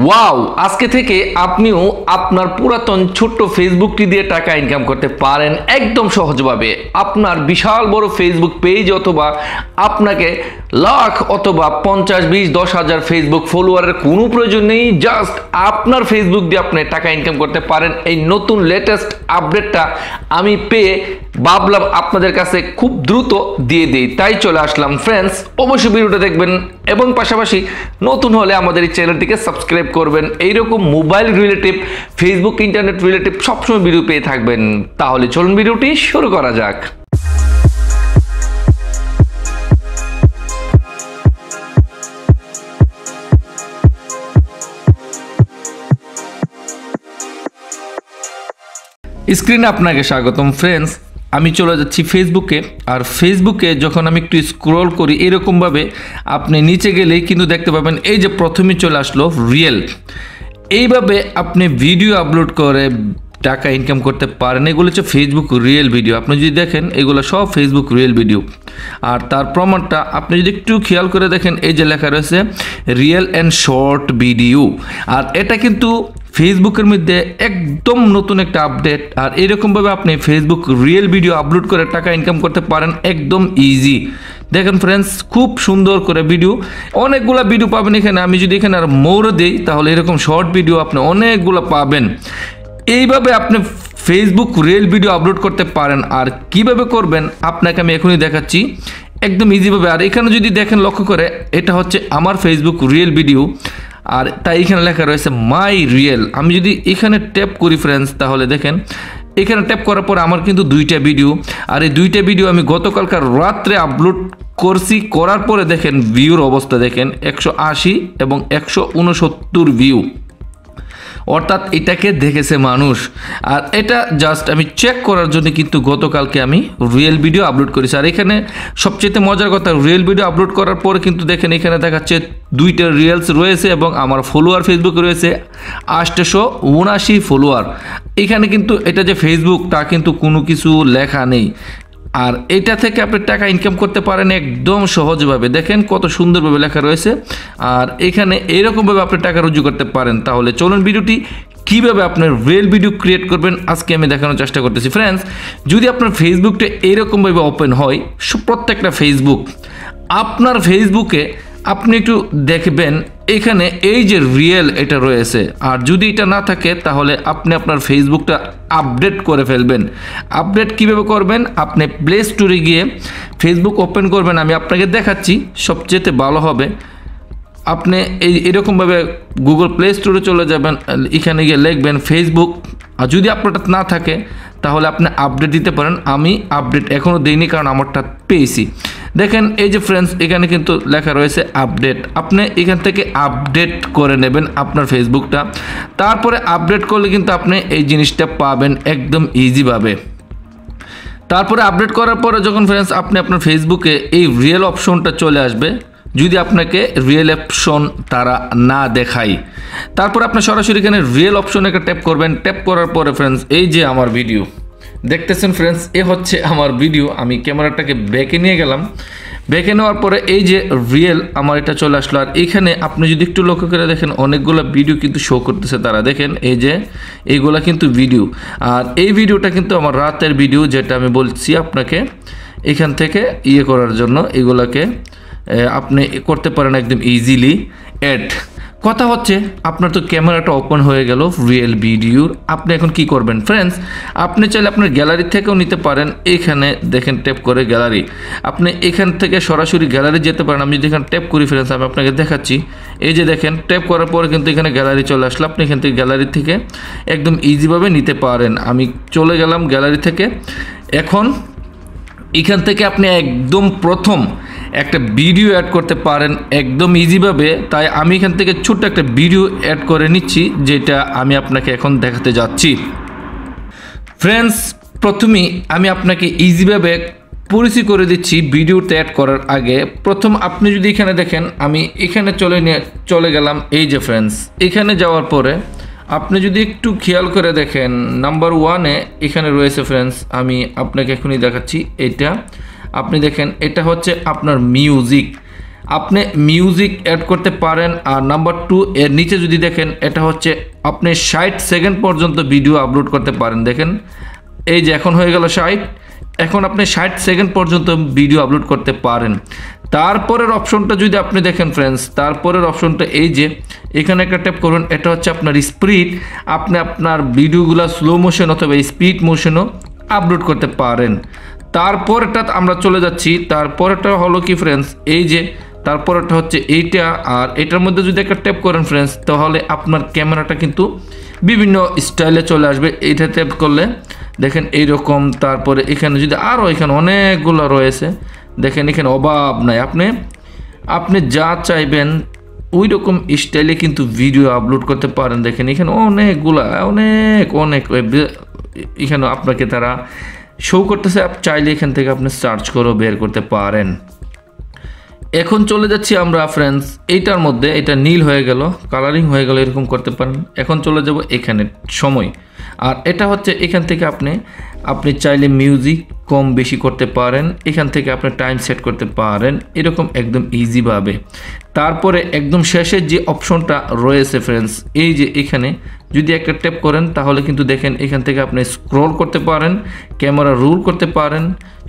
Wow, আজকে থেকে আপনিও আপনার পুরাতন ছোট্ট ফেসবুকটি দিয়ে টাকা ইনকাম করতে পারেন একদম সহজভাবে। আপনার বিশাল বড় ফেসবুক পেজ অথবা আপনাকে লাখ অথবা 50, 20, 10,000 ফেসবুক ফলোয়ারের কোনো প্রয়োজন নেই। জাস্ট আপনার ফেসবুক দিয়ে আপনি টাকা ইনকাম করতে পারেন। এই নতুন লেটেস্ট আপডেটটা আমি পেয়ে ভাবলাম আপনাদের কাছে খুব দ্রুত দিয়ে দিই, তাই চলে আসলাম। ফ্রেন্ডস, অবশ্যই ভিডিওটা দেখবেন এবং পাশাপাশি নতুন হলে আমাদের এই চ্যানেলটিকে সাবস্ক্রাইব করবেন। এইরকম mobile relative, Facebook, internet relative সবসময় ভিডিও পেয়ে থাকবেন। তাহলে চলুন ভিডিওটি শুরু করা যাক। স্ক্রিনে আপনাকে স্বাগতম। ফ্রেন্ডস, আমি চলে যাচ্ছি ফেসবুকে। আর ফেসবুকে যখন আমি একটু স্ক্রল করি এরকমভাবে আপনি নিচে গেলেই কিন্তু দেখতে পাবেন এই যে প্রথমে চলে আসলো রিয়েল। এইভাবে আপনি ভিডিও আপলোড করে টাকা ইনকাম করতে পারেন। এগুলো হচ্ছে ফেসবুক রিয়েল ভিডিও। আপনি যদি দেখেন এগুলো সব ফেসবুক রিয়েল ভিডিও। আর তার প্রমাণটা আপনি যদি একটু খেয়াল করে দেখেন, এই যে লেখা রয়েছে রিয়েল অ্যান্ড শর্ট ভিডিও। আর এটা কিন্তু ফেসবুকের মধ্যে একদম নতুন একটা আপডেট। আর এরকমভাবে আপনি ফেসবুক রিয়েল ভিডিও আপলোড করে টাকা ইনকাম করতে পারেন একদম ইজি। দেখেন ফ্রেন্ডস, খুব সুন্দর করে ভিডিও, অনেকগুলো ভিডিও পাবেন এখানে। আমি যদি এখানে আর মোড় দিই তাহলে এরকম শর্ট ভিডিও আপনি অনেকগুলো পাবেন। এইভাবে আপনি ফেসবুক রিয়েল ভিডিও আপলোড করতে পারেন। আর কিভাবে করবেন আপনাকে আমি এখনই দেখাচ্ছি একদম ইজিভাবে। আর এখানে যদি দেখেন লক্ষ্য করে, এটা হচ্ছে আমার ফেসবুক রিয়েল ভিডিও। আর তাই এখানে লেখা রয়েছে মাই রিয়েল। আমি যদি এখানে ট্যাপ করি ফ্রেন্ডস, তাহলে দেখেন এখানে ট্যাপ করার পর আমার কিন্তু দুইটা ভিডিও। আর এই দুইটা ভিডিও আমি গতকালকার রাত্রে আপলোড করছি। করার পরে দেখেন ভিউর অবস্থা দেখেন 180 এবং 169 ভিউ, অর্থাৎ এটাকে দেখেছে মানুষ। আর এটা জাস্ট আমি চেক করার জন্য কিন্তু গতকালকে আমি রিয়েল ভিডিও আপলোড করেছি। আর এখানে সবচেয়ে মজার কথা, রিয়েল ভিডিও আপলোড করার পরে কিন্তু দেখেন এখানে দেখাচ্ছে দুইটা রিয়েলস রয়েছে এবং আমার ফলোয়ার ফেসবুকে রয়েছে 879 ফলোয়ার। এখানে কিন্তু এটা যে ফেসবুক তা কিন্তু কোনো কিছু লেখা নেই। আর এটা থেকে আপনি টাকা ইনকাম করতে পারেন একদম সহজভাবে। দেখেন কত সুন্দরভাবে লেখা রয়েছে। আর এখানে এরকমভাবে আপনি টাকা রুজু করতে পারেন। তাহলে চলুন ভিডিওটি কীভাবে আপনার রিয়েল ভিডিও ক্রিয়েট করবেন আজকে আমি দেখানোর চেষ্টা করতেছি। ফ্রেন্ডস, যদি আপনার ফেসবুকটা এরকমভাবে ওপেন হয়, প্রত্যেকটা ফেসবুক, আপনার ফেসবুকে আপনি একটু দেখবেন এখানে এই যে রিয়েল এটা রয়েছে। আর যদি এটা না থাকে তাহলে আপনি আপনার ফেসবুকটা আপডেট করে ফেলবেন। আপডেট কিভাবে করবেন, আপনি প্লে স্টোরে গিয়ে ফেসবুক ওপেন করবেন। আমি আপনাকে দেখাচ্ছি, সবচেয়ে ভালো হবে। আপনি এরকমভাবে গুগল প্লে স্টোরে চলে যাবেন, এখানে গিয়ে লিখবেন ফেসবুক। আর যদি আপনারটা না থাকে তাহলে আপনি আপডেট দিতে পারেন। আমি আপডেট এখনও দিইনি কারণ আমারটা পেয়েছি। দেখেন এই যে ফ্রেন্ডস, এখানে কিন্তু লেখা রয়েছে আপডেট। আপনি এখান থেকে আপডেট করে নেবেন আপনার ফেসবুকটা। তারপরে আপডেট করলে কিন্তু আপনি এই জিনিসটা পাবেন একদম ইজিভাবে। তারপরে আপডেট করার পরে যখন ফ্রেন্ডস আপনি আপনার ফেসবুকে এই রিয়েল অপশনটা চলে আসবে, যদি আপনাকে রিয়েল অপশন তারা না দেখায়, তারপর আপনি সরাসরি এখানে রিয়েল অপশনে একটা ট্যাপ করবেন। ট্যাপ করার পরে ফ্রেন্ডস এই যে আমার ভিডিও দেখতেছেন ফ্রেন্ডস, এ হচ্ছে আমার ভিডিও। আমি ক্যামেরাটাকে ব্যাকে নিয়ে গেলাম। ব্যাকে নেওয়ার পরে এই যে রিয়েল আমার এটা চলে আসলো। আর এখানে আপনি যদি একটু লক্ষ্য করে দেখেন অনেকগুলো ভিডিও কিন্তু শো করতেছে তারা। দেখেন এই যে এইগুলা কিন্তু ভিডিও। আর এই ভিডিওটা কিন্তু আমার রাতের ভিডিও, যেটা আমি বলছি আপনাকে এখান থেকে ইয়ে করার জন্য। এগুলাকে আপনি করতে পারেন একদম ইজিলি অ্যাড। কথা হচ্ছে আপনার তো ক্যামেরাটা ওপেন হয়ে গেল রিয়েল ভিডিওর। আপনি এখন কি করবেন ফ্রেন্ডস, আপনি চাইলে আপনার গ্যালারি থেকেও নিতে পারেন। এখানে দেখেন ট্যাপ করে গ্যালারি, আপনি এখান থেকে সরাসরি গ্যালারি যেতে পারেন। আমি যদি এখানে ট্যাপ করি ফ্রেন্ডস, আমি আপনাকে দেখাচ্ছি। এই যে দেখেন ট্যাপ করার পরে কিন্তু এখানে গ্যালারি চলে আসলো। আপনি এখান থেকে গ্যালারি থেকে একদম ইজিভাবে নিতে পারেন। আমি চলে গেলাম গ্যালারি থেকে। এখন এখান থেকে আপনি একদম প্রথম একটা ভিডিও অ্যাড করতে পারেন একদম ইজিভাবে। তাই আমি এখান থেকে ছোট্ট একটা ভিডিও অ্যাড করে নিচ্ছি, যেটা আমি আপনাকে এখন দেখাতে যাচ্ছি। ফ্রেন্ডস, প্রথমেই আমি আপনাকে ইজিভাবে পরিচয় করে দিচ্ছি ভিডিওতে অ্যাড করার আগে। প্রথম আপনি যদি এখানে দেখেন, আমি এখানে চলে গেলাম। এই যে ফ্রেন্ডস, এখানে যাওয়ার পরে আপনি যদি একটু খেয়াল করে দেখেন নাম্বার 1-এ এখানে রয়েছে ফ্রেন্ডস, আমি আপনাকে এখনই দেখাচ্ছি। এটা আপনি দেখেন, এটা হচ্ছে আপনার মিউজিক। আপনি মিউজিক অ্যাড করতে পারেন। আর নাম্বার 2 এর নিচে যদি দেখেন এটা হচ্ছে আপনি 60 সেকেন্ড পর্যন্ত ভিডিও আপলোড করতে পারেন। দেখেন এই যে এখন হয়ে গেল 60, এখন আপনি 60 সেকেন্ড পর্যন্ত ভিডিও আপলোড করতে পারেন। তারপরের অপশনটা যদি আপনি দেখেন ফ্রেন্ডস, তারপরের অপশনটা এই যে এখানে একটা ট্যাপ করুন, এটা হচ্ছে আপনার স্পিড। আপনি আপনার ভিডিওগুলো স্লো মোশন অথবা স্পিড মোশনও আপলোড করতে পারেন। তারপরটা আমরা চলে যাচ্ছি, তারপরটা হলো কি ফ্রেন্ডস, এই যে তারপরটা হচ্ছে এইটা। আর এটার মধ্যে যদি একটা ট্যাপ করেন ফ্রেন্ডস, তাহলে আপনার ক্যামেরাটা কিন্তু বিভিন্ন স্টাইলে চলে আসবে। এইটা ট্যাপ করলে দেখেন এইরকম। তারপরে এখানে যদি আরও এখানে অনেকগুলো রয়েছে, দেখেন এখানে অভাব নাই। আপনি যা চাইবেন ওই রকম স্টাইলে কিন্তু ভিডিও আপলোড করতে পারেন। দেখেন এখানে অনেকগুলা অনেক এখানে আপনাকে তারা শো করতেছে। আপনি চাইলে এখান থেকে আপনি সার্চ করে বের করতে পারেন। এখন চলে যাচ্ছি আমরা ফ্রেন্ডস এইটার মধ্যে, এটা নীল হয়ে গেল, কালারিং হয়ে গেল, এরকম করতে পারেন। এখন চলে যাব এখানে সময়। আর এটা হচ্ছে এখান থেকে আপনি চাইলে মিউজিক কম বেশি করতে পারেন, এখান থেকে আপনি টাইম সেট করতে পারেন এরকম একদম ইজিভাবে। তারপরে একদম শেষের যে অপশনটা রয়েছে ফ্রেন্ডস, এই যে এখানে যদি একটা ট্যাপ করেন তাহলে কিন্তু দেখেন এখান থেকে আপনি স্ক্রল করতে পারেন, ক্যামেরা রোল করতে পারেন,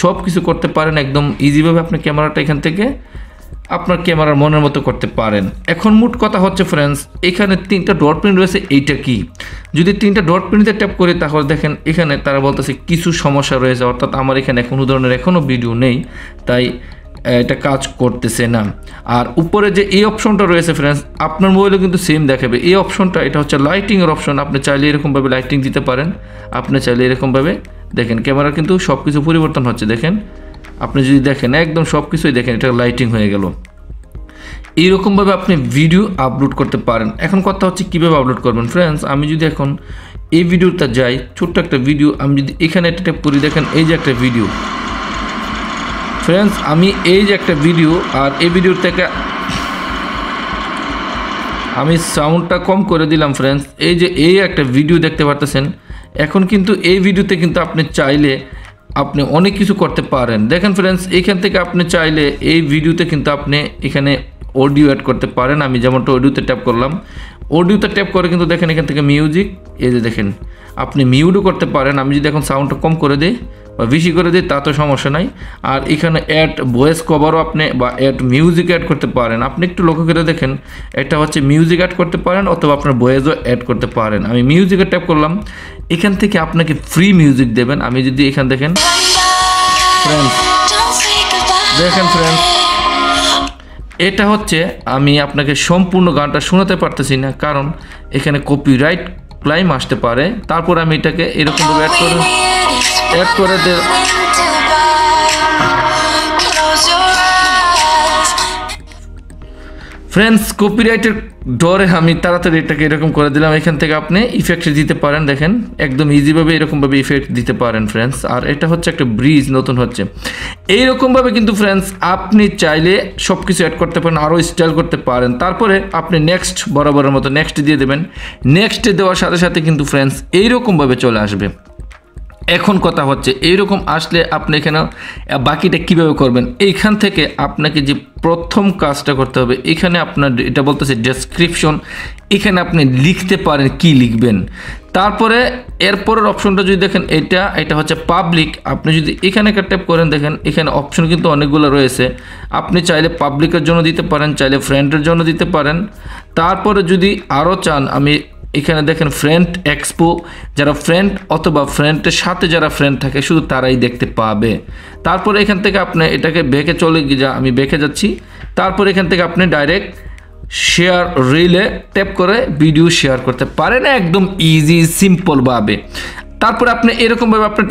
সব কিছু করতে পারেন একদম ইজিভাবে। আপনি ক্যামেরাটা এখান থেকে আপনার ক্যামেরার মনের মতো করতে পারেন। এখন মোট কথা হচ্ছে ফ্রেন্ডস, এখানে 3টা ডট পিন রয়েছে, এইটা কি যদি 3টা ডট পিনতে ট্যাপ করি তাহলে দেখেন এখানে তারা বলতেছে কিছু সমস্যা রয়েছে, অর্থাৎ আমার এখানে কোনো ধরনের এখনও ভিডিও নেই, তাই এটা কাজ করতেছে না। আর উপরে যে এই অপশনটা রয়েছে ফ্রেন্ডস, আপনার মোবাইলে কিন্তু সেম দেখাবে এই অপশনটা। এটা হচ্ছে লাইটিংয়ের অপশন, আপনি চাইলে এরকমভাবে লাইটিং দিতে পারেন, আপনি চাইলে এরকমভাবে দেখেন ক্যামেরা কিন্তু সব কিছু পরিবর্তন হচ্ছে। দেখেন আপনি যদি দেখেন একদম সব কিছুই দেখেন এটা লাইটিং হয়ে গেল। এইরকমভাবে আপনি ভিডিও আপলোড করতে পারেন। এখন কথা হচ্ছে কীভাবে আপলোড করবেন ফ্রেন্ডস। আমি যদি এখন এই ভিডিওটা যাই, ছোট্ট একটা ভিডিও, আমি যদি এখানে একটা ট্যাপ করি, দেখেন এই যে একটা ভিডিও ফ্রেন্ডস, আমি এই যে একটা ভিডিও, আর এই ভিডিওর থেকে আমি সাউন্ডটা কম করে দিলাম ফ্রেন্ডস। এই যে এই একটা ভিডিও দেখতে পারতেছেন। এখন কিন্তু এই ভিডিওতে কিন্তু আপনি চাইলে আপনি অনেক কিছু করতে পারেন। দেখেন ফ্রেন্ডস এখান থেকে আপনি চাইলে এই ভিডিওতে কিন্তু আপনি এখানে অডিও অ্যাড করতে পারেন। আমি যেমনটা অডিওতে ট্যাপ করলাম, অডিওতে ট্যাপ করে কিন্তু দেখেন এখান থেকে মিউজিক, এই যে দেখেন আপনি মিউটও করতে পারেন। আমি যদি এখন সাউন্ডটা কম করে দিই বা বেশি করে দিই তা তো সমস্যা নাই। আর এখানে অ্যাড ভয়েস কভারও আপনি বা অ্যাড মিউজিক অ্যাড করতে পারেন। আপনি একটু লক্ষ্য করে দেখেন, এটা হচ্ছে মিউজিক অ্যাড করতে পারেন অথবা আপনার ভয়েসও অ্যাড করতে পারেন। আমি মিউজিকে ট্যাপ করলাম, এখান থেকে আপনাকে ফ্রি মিউজিক দেবেন। আমি যদি এখান দেখেন ফ্রেন্ডস এটা হচ্ছে আমি আপনাকে সম্পূর্ণ গানটা শোনাতে পারতেছি না, কারণ এখানে কপিরাইট ক্লাইম আসতে পারে। তারপর আমি এটাকে এরকমভাবে অ্যাড করে ফ্রেন্ডস কপিরাইটের ডরে আমি তাড়াতাড়ি এটাকে এরকম করে দিলাম। এখান থেকে আপনি ইফেক্ট দিতে পারেন, দেখেন একদম ইজিভাবে এরকমভাবে ইফেক্ট দিতে পারেন ফ্রেন্ডস। আর এটা হচ্ছে একটা ব্রিজ নতুন হচ্ছে এইরকমভাবে কিন্তু ফ্রেন্ডস আপনি চাইলে সব কিছু অ্যাড করতে পারেন, আরও স্টাইল করতে পারেন। তারপরে আপনি নেক্সট বরাবরের মতো নেক্সট দিয়ে দেবেন। নেক্সট দেওয়ার সাথে সাথে কিন্তু ফ্রেন্ডস এইরকমভাবে চলে আসবে। এখন কথা হচ্ছে এইরকম আসলে আপনি এখানে বাকিটা কিভাবে করবেন। এইখান থেকে আপনাকে যে প্রথম কাজটা করতে হবে, এখানে আপনার এটা বলতেছে ডেসক্রিপশন, এখানে আপনি লিখতে পারেন কি লিখবেন। তারপরে এরপরের অপশনটা যদি দেখেন এটা হচ্ছে পাবলিক। আপনি যদি এখানে একটা ট্যাপ করেন, দেখেন এখানে অপশন কিন্তু অনেকগুলো রয়েছে। আপনি চাইলে পাবলিকের জন্য দিতে পারেন, চাইলে ফ্রেন্ডের জন্য দিতে পারেন। তারপরে যদি আরও চান, আমি এখানে দেখেন ফ্রেন্ড এক্সপো, যারা ফ্রেন্ড অথবা ফ্রেন্ডের সাথে যারা ফ্রেন্ড থাকে শুধু তারাই দেখতে পাবে। তারপরে এখান থেকে আপনি এটাকে বেঁকে চলে গিয়ে আমি বেঁকে যাচ্ছি। তারপর এখান থেকে আপনি ডাইরেক্ট শেয়ার রিলে ট্যাপ করে ভিডিও শেয়ার করতে পারেন একদম ইজি সিম্পলভাবে। তারপরে আপনি এরকমভাবে আপনি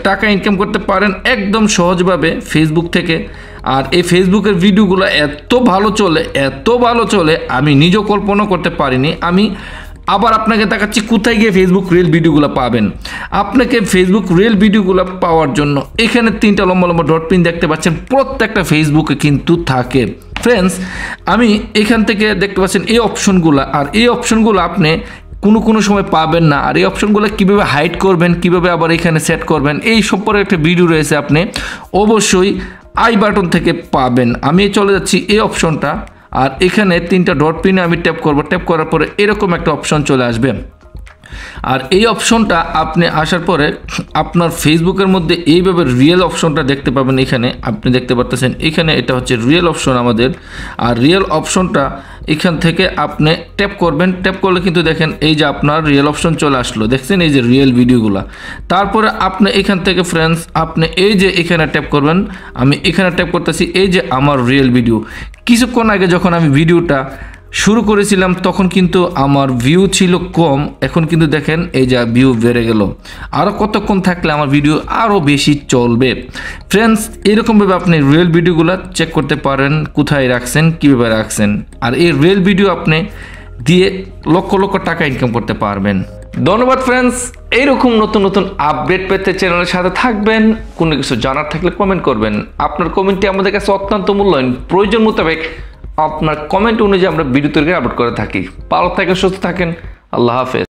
টাকা ইনকাম করতে পারেন একদম সহজভাবে ফেসবুক থেকে। আর এই ফেসবুকের ভিডিওগুলো এত ভালো চলে আমি নিজেও কল্পনা করতে পারিনি। আমি আবার আপনাকে দেখাচ্ছি কোথায় গিয়ে ফেসবুক রিল ভিডিওগুলো পাবেন। আপনাকে ফেসবুক রিল ভিডিওগুলো পাওয়ার জন্য এখানে 3টা লম্বা লম্বা ডট পিন দেখতে পাচ্ছেন, প্রত্যেকটা ফেসবুকে কিন্তু থাকে ফ্রেন্ডস। আমি এখান থেকে দেখতে পাচ্ছেন এই অপশনগুলো, আর এই অপশনগুলো আপনি কোনো সময় পাবেন না। আর এই অপশনগুলো কীভাবে হাইড করবেন, কীভাবে আবার এখানে সেট করবেন, এই সম্পর্কে একটা ভিডিও রয়েছে। আপনি অবশ্যই আই বাটন থেকে পাবেন। আমি চলে যাচ্ছি এই অপশনটা, আর এখানে 3টা ডট পিনে আমি ট্যাপ করব। ট্যাপ করার পরে এরকম একটা অপশন চলে আসবে, আর এই অপশনটা আপনি আসার পরে আপনার ফেসবুকের মধ্যে এইভাবে রিয়েল অপশনটা দেখতে পাবেন। এখানে আপনি দেখতে পারতেছেন, এখানে এটা হচ্ছে রিয়েল অপশন আমাদের। আর রিয়েল অপশনটা এখান থেকে আপনি ট্যাপ করবেন। ট্যাপ করলে কিন্তু দেখেন এই যে আপনার রিয়েল অপশন চলে আসলো, দেখছেন এই যে রিয়েল ভিডিওগুলো। তারপরে আপনি এখান থেকে ফ্রেন্ডস আপনি এই যে এখানে ট্যাপ করবেন। আমি এখানে ট্যাপ করতেছি, এই যে আমার রিয়েল ভিডিও। কিছুক্ষণ আগে যখন আমি ভিডিওটা শুরু করেছিলাম তখন কিন্তু আমার ভিউ ছিল কম, এখন কিন্তু দেখেন এই যে ভিউ বেড়ে গেল। আরও কতক্ষণ থাকলে আমার ভিডিও আরও বেশি চলবে। ফ্রেন্ডস, এরকমভাবে আপনি রিয়েল ভিডিওগুলো চেক করতে পারেন, কোথায় রাখছেন, কীভাবে রাখছেন। আর এই রিয়েল ভিডিও আপনি দিয়ে লক্ষ লক্ষ টাকা ইনকাম করতে পারবেন। ধন্যবাদ ফ্রেন্ডস, এইরকম নতুন নতুন আপডেট পেতে চ্যানেলের সাথে থাকবেন। কোনো কিছু জানার থাকলে কমেন্ট করবেন। আপনার কমেন্টটি আমাদের কাছে অত্যন্ত মূল্যায়ন। প্রয়োজন মোতাবেক আপনার কমেন্ট অনুযায়ী আমরা ভিডিও তৈরি করে আপলোড করে থাকি। ভালো থাকেন, সুস্থ থাকেন, আল্লাহ হাফেজ।